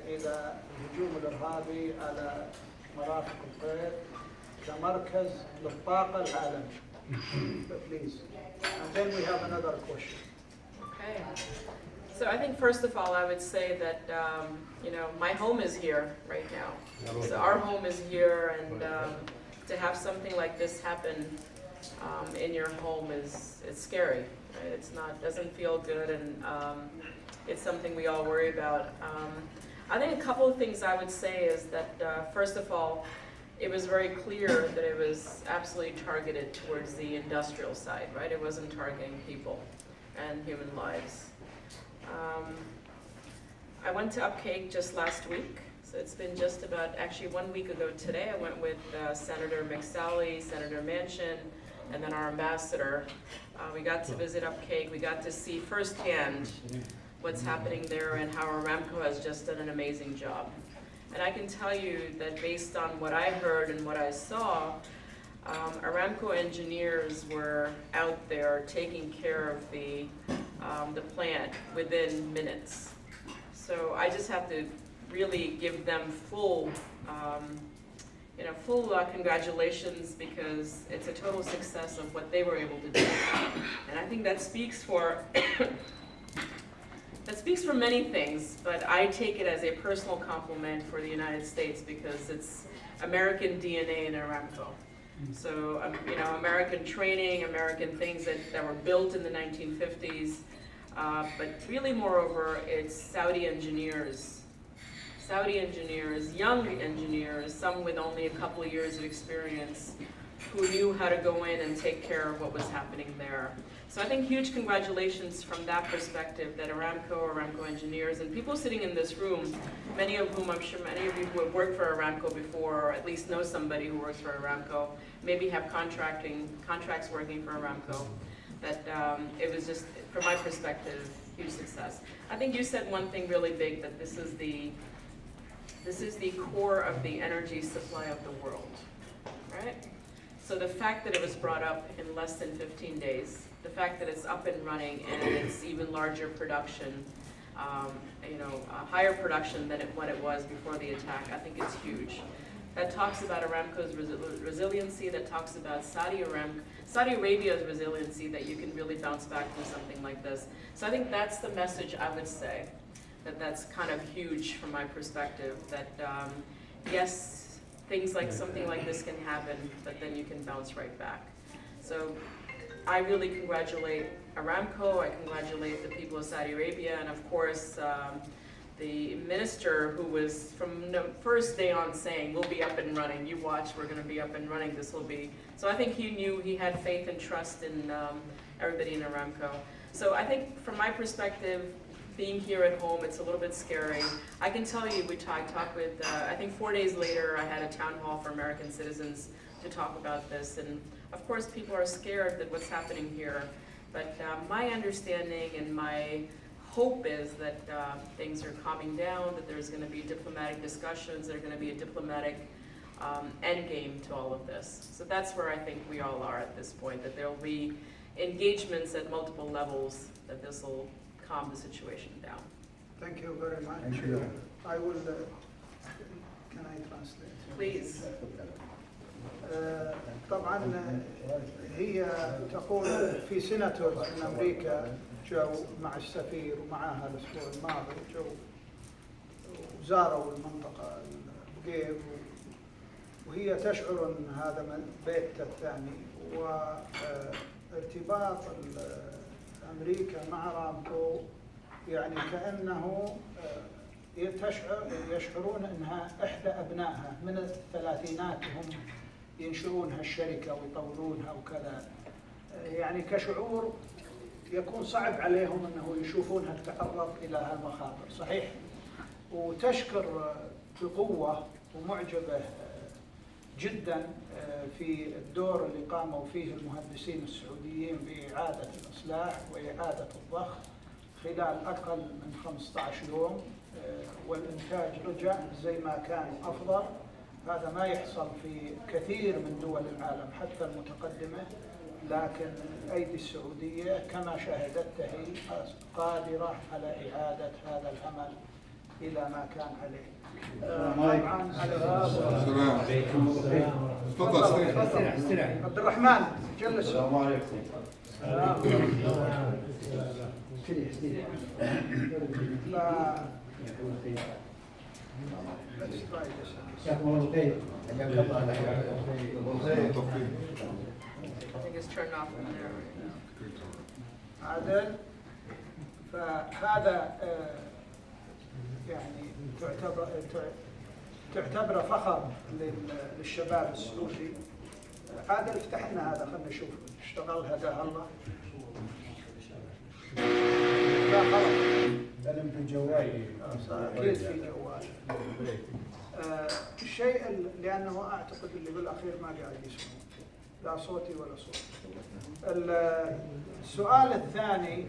إلى الهجوم الإرهابي على مرافق القيد كمركز للطاقة العالمي. Please. And then we have another question. Okay. So I think first of all, I would say that, my home is here right now. So our home is here, and to have something like this happen in your home it's scary. Right? Doesn't feel good, and it's something we all worry about. I think a couple of things I would say is that, first of all, it was very clear that it was absolutely targeted towards the industrial side, right? It wasn't targeting people and human lives. I went to Upcake just last week, so it's been just about, actually 1 week ago today, I went with Senator McSally, Senator Manchin, and then our ambassador. We got to visit Upcake, we got to see firsthand what's happening there and how Aramco has just done an amazing job. And I can tell you that based on what I heard and what I saw, Aramco engineers were out there taking care of the plant within minutes. So I just have to really give them full congratulations, because it's a total success of what they were able to do. And I think that speaks for many things, but I take it as a personal compliment for the United States, because it's American DNA in Aramco. So, American training, American things that were built in the 1950s, but really moreover, it's Saudi engineers, young engineers, some with only a couple of years of experience, who knew how to go in and take care of what was happening there. So I think huge congratulations from that perspective, that Aramco engineers, and people sitting in this room, many of whom I'm sure many of you who have worked for Aramco before, or at least know somebody who works for Aramco, maybe have contracts working for Aramco, that it was just, from my perspective, huge success. I think you said one thing really big, that this is the core of the energy supply of the world, right? So the fact that it was brought up in less than 15 days, the fact that it's up and running and it's even larger production, higher production than what it was before the attack, I think it's huge. That talks about Aramco's resiliency, that talks about Saudi Arabia's resiliency, that you can really bounce back from something like this. So I think that's the message I would say, that's kind of huge from my perspective, that yes, things like something like this can happen, but then you can bounce right back. So I really congratulate Aramco, I congratulate the people of Saudi Arabia, and of course the minister, who was from the first day on saying, we'll be up and running, you watch, we're going to be up and running, this will be. So I think he knew, he had faith and trust in everybody in Aramco. So I think from my perspective, being here at home, it's a little bit scary. I can tell you, I talked with, I think 4 days later, I had a town hall for American citizens to talk about this. And of course, people are scared that what's happening here. But my understanding and my hope is that things are calming down, that there's going to be diplomatic discussions, there's going to be a diplomatic end game to all of this. So that's where I think we all are at this point, that there will be engagements at multiple levels, that this will calm the situation down. Thank you very much. Thank you. I will, can I translate? Please. طبعا هي تقول في سيناتورز من أمريكا جو مع السفير ومعها الأسبوع الماضي، جو وزاروا المنطقة البقيب، وهي تشعر أن هذا من بيتها الثاني، وارتباط أمريكا مع أرامكو يعني كأنه يشعرون أنها إحدى أبنائها من الثلاثينات، هم ينشئون هالشركة ويطورونها وكذا، يعني كشعور يكون صعب عليهم أنه يشوفونها تتعرض إلى هالمخاطر. صحيح، وتشكر بقوة ومعجبة جدا في الدور اللي قاموا فيه المهندسين السعوديين بإعادة الإصلاح وإعادة الضخ خلال أقل من 15 يوم، والإنتاج رجع زي ما كان أفضل. هذا ما يحصل في كثير من دول العالم حتى المتقدمة، لكن الأيدي السعودية كما شاهدتها هي قادرة على إعادة هذا العمل إلى ما كان عليه. طبعا السلام تفضل استريح. عبد الرحمن جلس. السلام عليكم. I think it's turned off from there. عادل، فهذا يعني تعتبره فخر للشباب السعودي. عادل افتح لنا هذا خلينا نشوف اشتغل هداه الله. لا خلاص فيلم في جوالي. اكيد في جوال. الشيء لانه اعتقد اللي بالاخير ما قاعد يسمعون لا صوتي ولا صوتي. السؤال الثاني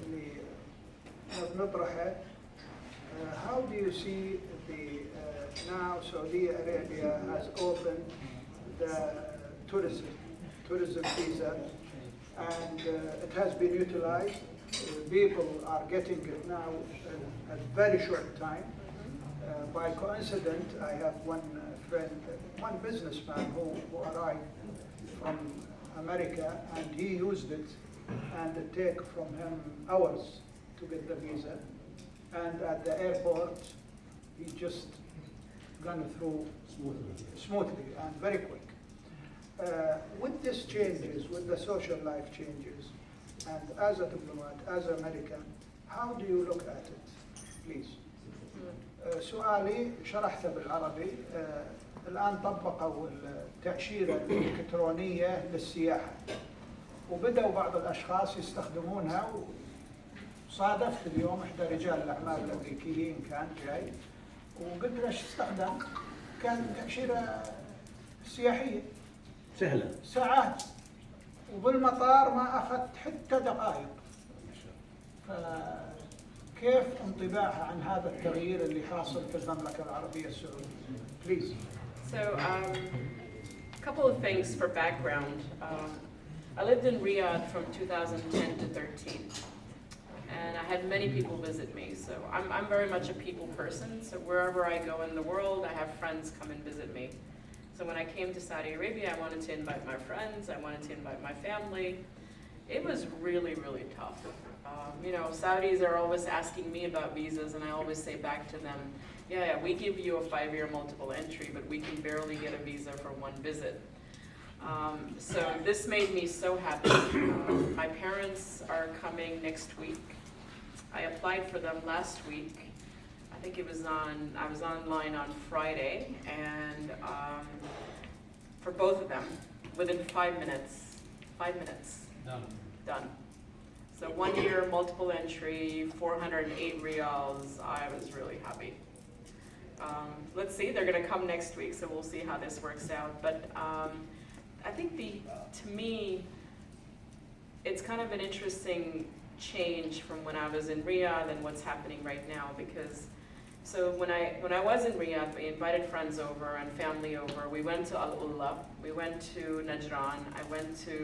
اللي نطرحه how do you see the now Saudi Arabia has opened the tourism visa and it has been utilized. People are getting it now in a very short time. By coincidence, I have one friend, one businessman who arrived from America, and he used it, and it took from him hours to get the visa. And at the airport, he just gone through smoothly and very quick. With these changes, with the social life changes, and as a diplomat, as an American, how do you look at it, please? سؤالي شرحته بالعربي. الآن طبقوا التأشيرة الإلكترونية للسياحة وبدأوا بعض الأشخاص يستخدمونها. وصادفت اليوم إحدى رجال الأعمال الأمريكيين كان جاي وقلت له ايش تستخدم؟ كان تأشيرة سياحية سهلة ساعات وبالمطار ما أخذت حتى دقائق. كيف انطباعها عن هذا التغيير اللي حاصل في المملكة العربية السعودية؟ Please. So, a couple of things for background. I lived in Riyadh from 2010 to 13, and I had many people visit me. So I'm very much a people person. So wherever I go in the world, I have friends come and visit me. So when I came to Saudi Arabia, I wanted to invite my friends. I wanted to invite my family. It was really, really tough. You know, Saudis are always asking me about visas, and I always say back to them, yeah, we give you a 5-year multiple entry, but we can barely get a visa for one visit. So this made me so happy. My parents are coming next week. I applied for them last week. I think it was I was online on Friday, and for both of them, within 5 minutes, done. So 1 year multiple entry, 408 riyals. I was really happy. Let's see, they're gonna come next week, so we'll see how this works out. But I think to me, it's kind of an interesting change from when I was in Riyadh and what's happening right now, because so when I was in Riyadh, we invited friends over and family over. We went to Al-Ula, we went to Najran, I went to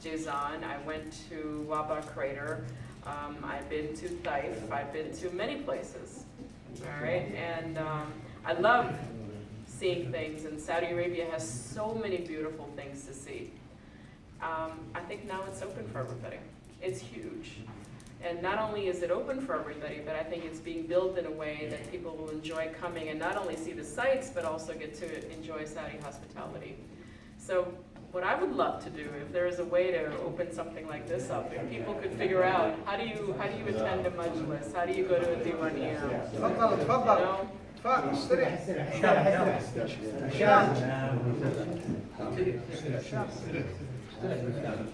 Jizan, I went to Waba Crater, I've been to Taif, I've been to many places, all right? And I love seeing things, and Saudi Arabia has so many beautiful things to see. I think now it's open for everybody. It's huge. And not only is it open for everybody, but I think it's being built in a way that people will enjoy coming and not only see the sights, but also get to enjoy Saudi hospitality. So what I would love to do, if there is a way to open something like this up, if people could figure out how do you attend a majlis, how do you go to a diwaniyah, تفضل تفضل استريح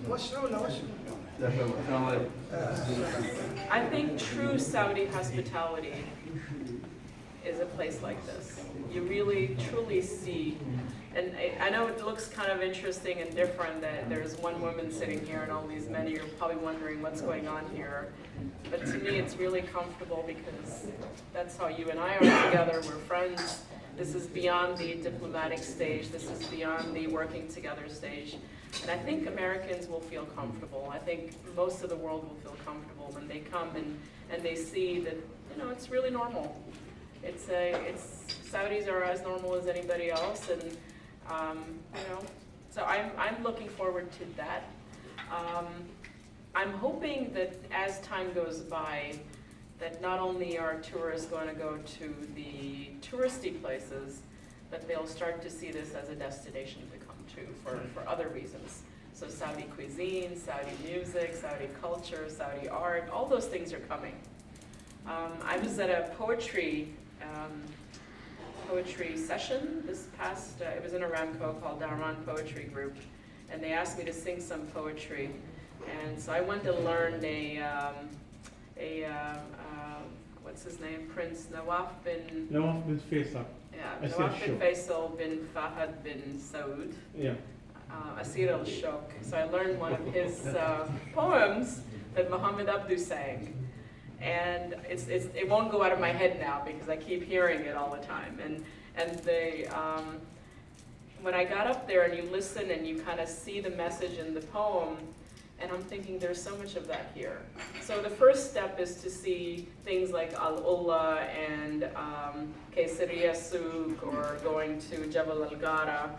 وسعوا له وسعوا. I think true Saudi hospitality is a place like this. You really, truly see, and I know it looks kind of interesting and different that there's one woman sitting here and all these men, you're probably wondering what's going on here. But to me, it's really comfortable because that's how you and I are together, we're friends. This is beyond the diplomatic stage, this is beyond the working together stage. And I think Americans will feel comfortable. I think most of the world will feel comfortable when they come and they see that, you know, it's really normal. It's Saudis are as normal as anybody else, and you know, so I'm looking forward to that. I'm hoping that as time goes by, that not only are tourists going to go to the touristy places, but they'll start to see this as a destination to come to for other reasons. So Saudi cuisine, Saudi music, Saudi culture, Saudi art, all those things are coming. I was at a poetry session this past, it was in Aramco called Darman Poetry Group, and they asked me to sing some poetry. And so I went to learn what's his name, Prince Nawaf bin Faisal. Yeah, Nawaf bin Faisal bin Fahad bin Saud. Yeah. Asir al-Shok. So I learned one of his poems that Muhammad Abdu sang. And it won't go out of my head now because I keep hearing it all the time. And they, when I got up there and you listen and you kind of see the message in the poem, and I'm thinking there's so much of that here. So the first step is to see things like Al-Ullah and Kayseriya Souk or going to Jabal Al-Gara.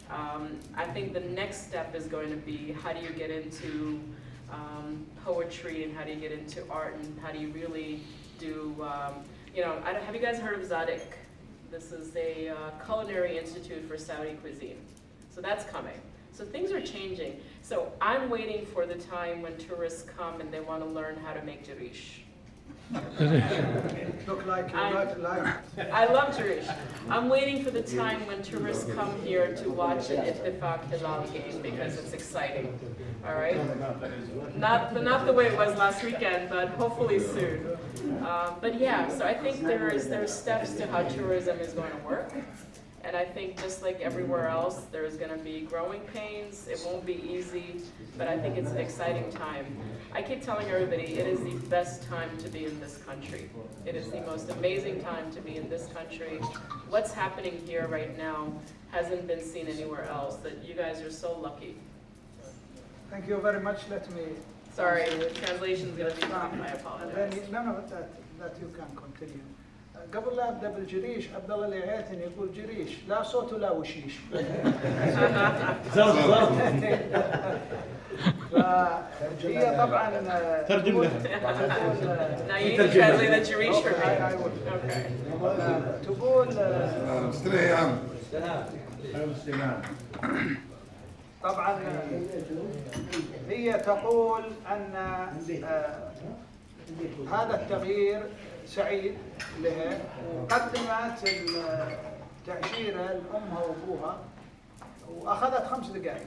I think the next step is going to be how do you get into poetry and how do you get into art and how do you really do, you know, have you guys heard of Zadik? This is a culinary institute for Saudi cuisine. So that's coming. So things are changing. So I'm waiting for the time when tourists come and they want to learn how to make jarish. Look like you like. I love jarish. I'm waiting for the time when tourists come here to watch an Ittifaq Hilal game because it's exciting. All right? Not the way it was last weekend, but hopefully soon. But yeah, so I think there's steps to how tourism is going to work. And I think just like everywhere else, there's going to be growing pains. It won't be easy, but I think it's an exciting time. I keep telling everybody it is the best time to be in this country. It is the most amazing time to be in this country. What's happening here right now hasn't been seen anywhere else. That you guys are so lucky. Thank you very much. Let me. Sorry, the translation's going to be wrong. I apologize. No, that you can continue. قبل لا ابدا بالجريش عبد الله العياتني يقول جريش لا صوت ولا وشيش. فهي طبعا ترجم لها. Now you need to translate the jarish for me. تقول استريح يا عم. طبعا هي تقول ان هذا التغيير سعيد لها، وقدمت التأشيرة لأمها وأبوها وأخذت 5 دقائق.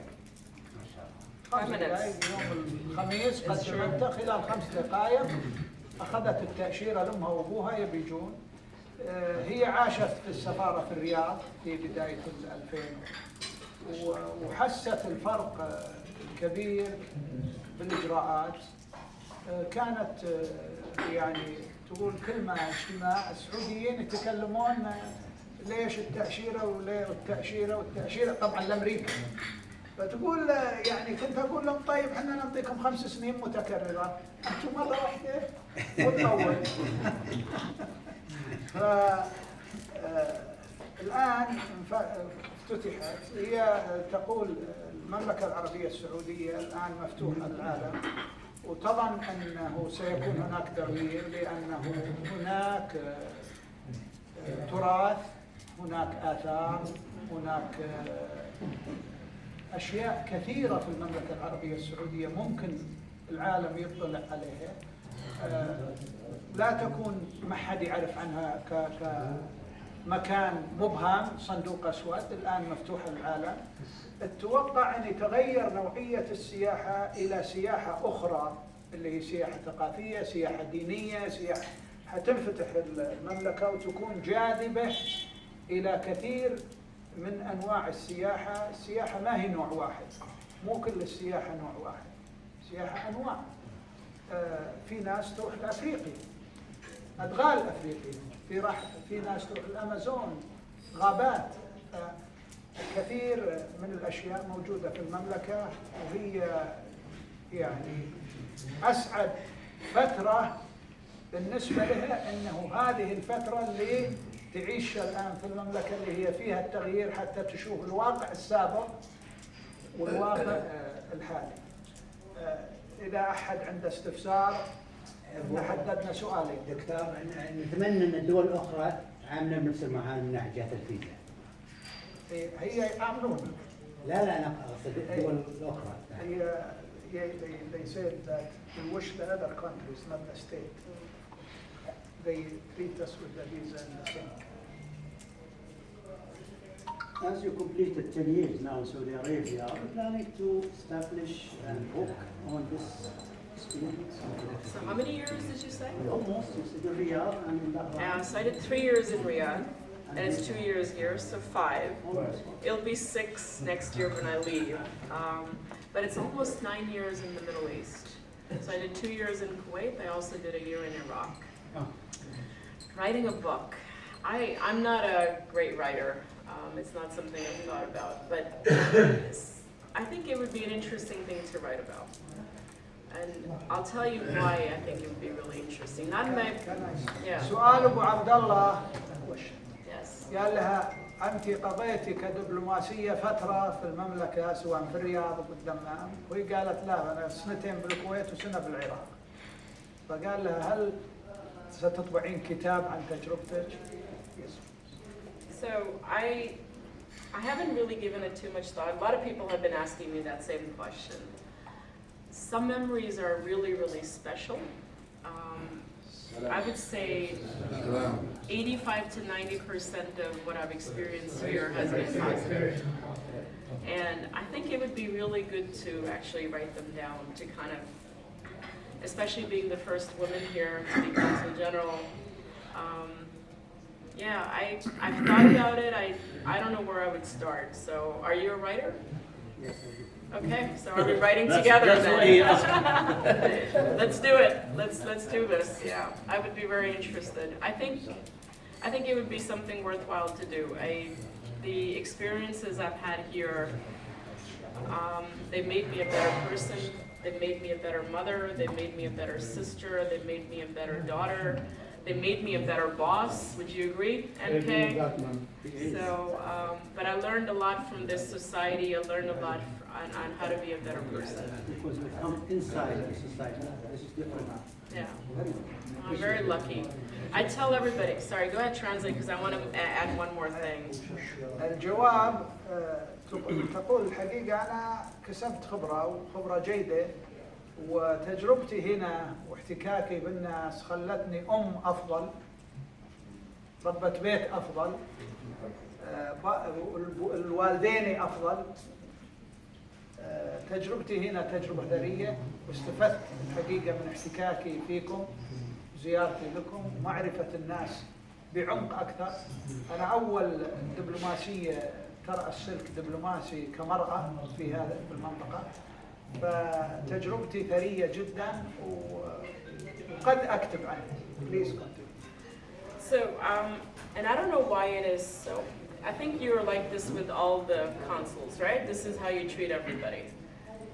5 دقائق يوم الخميس قدمتها، خلال 5 دقائق أخذت التأشيرة لأمها وأبوها يبيجون. هي عاشت في السفارة في الرياض في بداية 2000 وحست الفرق الكبير بالإجراءات. كانت يعني تقول كلمة اجتماع السعوديين يتكلمون ليش التأشيرة والتأشيرة طبعا الامريكي. فتقول يعني كنت اقول لهم طيب احنا نعطيكم 5 سنين متكررة، انتم مرة واحدة وتطول. الآن افتتحت، هي تقول المملكة العربية السعودية الآن مفتوحة للعالم، وتظن أنه سيكون هناك تغيير لأنه هناك تراث، هناك آثار، هناك أشياء كثيرة في المملكة العربية السعودية ممكن العالم يطلع عليها، لا تكون ما حد يعرف عنها كمكان مبهم صندوق أسود، الآن مفتوح للعالم. اتوقع أن يتغير نوعية السياحة إلى سياحة أخرى اللي هي سياحة ثقافية، سياحة دينية، سياحة حتنفتح المملكة وتكون جاذبة إلى كثير من أنواع السياحة. السياحة ما هي نوع واحد، مو كل السياحة نوع واحد، سياحة أنواع. في ناس تروح لأفريقيا، أدغال أفريقيا، في ناس تروح الأمازون، غابات. كثير من الأشياء موجودة في المملكة، وهي يعني أسعد فترة بالنسبة لها أنه هذه الفترة اللي تعيش الآن في المملكة اللي هي فيها التغيير، حتى تشوف الواقع السابق والواقع الحالي. إذا أحد عنده استفسار احنا حددنا سؤالين. دكتور، نتمنى ان الدول الاخرى عامله بنفس المعامله من ناحيه الفيزا. هي يعاملون. لا انا اقصد الدول الاخرى. They said that we wish the other countries, not the state, they treat us with the visa and the same. As you completed 10 years now in Saudi Arabia, are you planning to establish a book on this experience? So how many years did you say? Almost, you said in Riyadh and in Bahrain. Yeah, so I did 3 years in Riyadh, and it's 2 years here, so 5. Almost. It'll be 6 next year when I leave. But it's almost 9 years in the Middle East. So I did 2 years in Kuwait. I also did a year in Iraq. Writing a book. I'm not a great writer. It's not something I've thought about, but I think it would be an interesting thing to write about. And I'll tell you why I think it would be really interesting. Not my, yeah. سؤال أبو عبد الله Yes. قال لها أنت قضيتي كدبلوماسية فترة في المملكة سواء في الرياض أو بالدمام، وهي قالت لا أنا 2 بالكويت وسنة بالعراق. فقال لها هل ستطبعين كتاب عن تجربتك؟ So I haven't really given it too much thought. A lot of people have been asking me that same question. Some memories are really, really special. I would say 85 to 90% of what I've experienced here has been positive. And I think it would be really good to actually write them down to kind of, especially being the first woman here to be Consul General. Yeah, I've thought about it. I don't know where I would start. So, are you a writer? Yes. Okay, so are we writing together then? Let's do it. Let's do this. Yeah, I would be very interested. I think it would be something worthwhile to do. The experiences I've had here, they made me a better person. They made me a better mother. They made me a better sister. They made me a better daughter. They made me a better boss. Would you agree, NK? So, but I learned a lot from this society. I learned a lot on how to be a better person. Because we come inside the society. This is different. Yeah, I'm very lucky. I tell everybody, sorry, go ahead, translate, because I want to add one more thing. الجواب تقول الحقيقة أنا كسبت خبرة جيدة، وتجربتي هنا واحتكاكي بالناس خلتني أفضل، ربة بيت أفضل، الوالدين أفضل. تجربتي هنا تجربة ثرية، واستفدت الحقيقة من احتكاكي فيكم، زيارتي لكم، معرفة الناس بعمق أكثر. أنا أول دبلوماسية ترأس سلك دبلوماسي كمرأة في هذا المنطقة، فتجربتي ثرية جدا وقد أكتب عنها. Please continue. So, and I don't know why it is so. I think you're like this with all the consuls, right? This is how you treat everybody.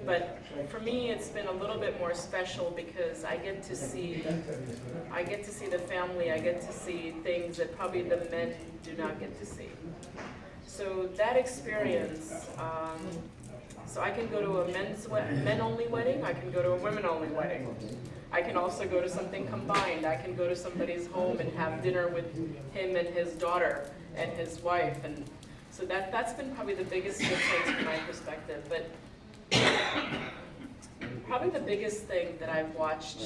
But for me, it's been a little bit more special because I get to see the family. I get to see things that probably the men do not get to see. So that experience. So I can go to a men-only wedding. I can go to a women-only wedding. I can also go to something combined. I can go to somebody's home and have dinner with him and his daughter and his wife, and so that's been probably the biggest difference from my perspective. But probably the biggest thing that I've watched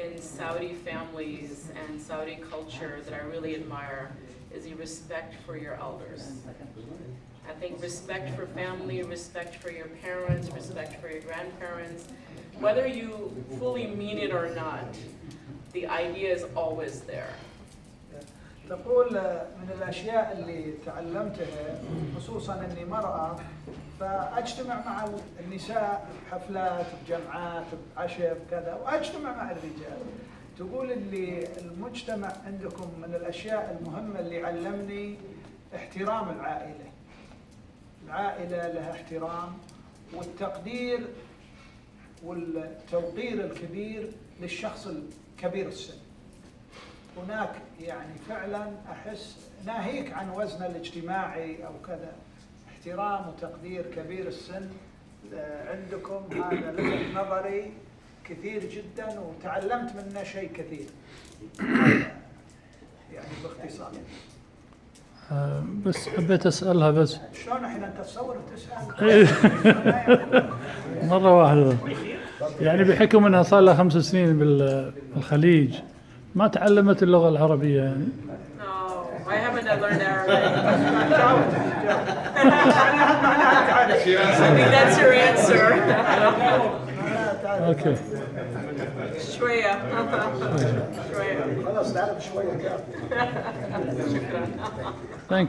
in Saudi families and Saudi culture that I really admire is the respect for your elders. I think respect for family, respect for your parents, respect for your grandparents, whether you fully mean it or not, the idea is always there. تقول من الأشياء اللي تعلمتها خصوصا أني مرأة، فأجتمع مع النساء بحفلات بجمعات بعشاء بكذا، وأجتمع مع الرجال. تقول اللي المجتمع عندكم من الأشياء المهمة اللي علمني احترام العائلة، العائلة لها احترام، والتقدير والتوقير الكبير للشخص الكبير السن. هناك يعني فعلا أحس ناهيك عن وزنه الاجتماعي أو كذا، احترام وتقدير كبير السن عندكم، هذا لفت نظري كثير جدا وتعلمت منه شيء كثير. يعني باختصار. بس حبيت أسألها بس شلون احنا انت تصور وتسأل؟ مرة واحدة، يعني بحكم أنها صار لها 5 سنين بالخليج ما تعلمت اللغة العربية يعني؟ No, I haven't learned Arabic. I think that's your answer. أوكي. شوية. شوية. خلاص تعرف شوية كافي. شكرا. Thank you.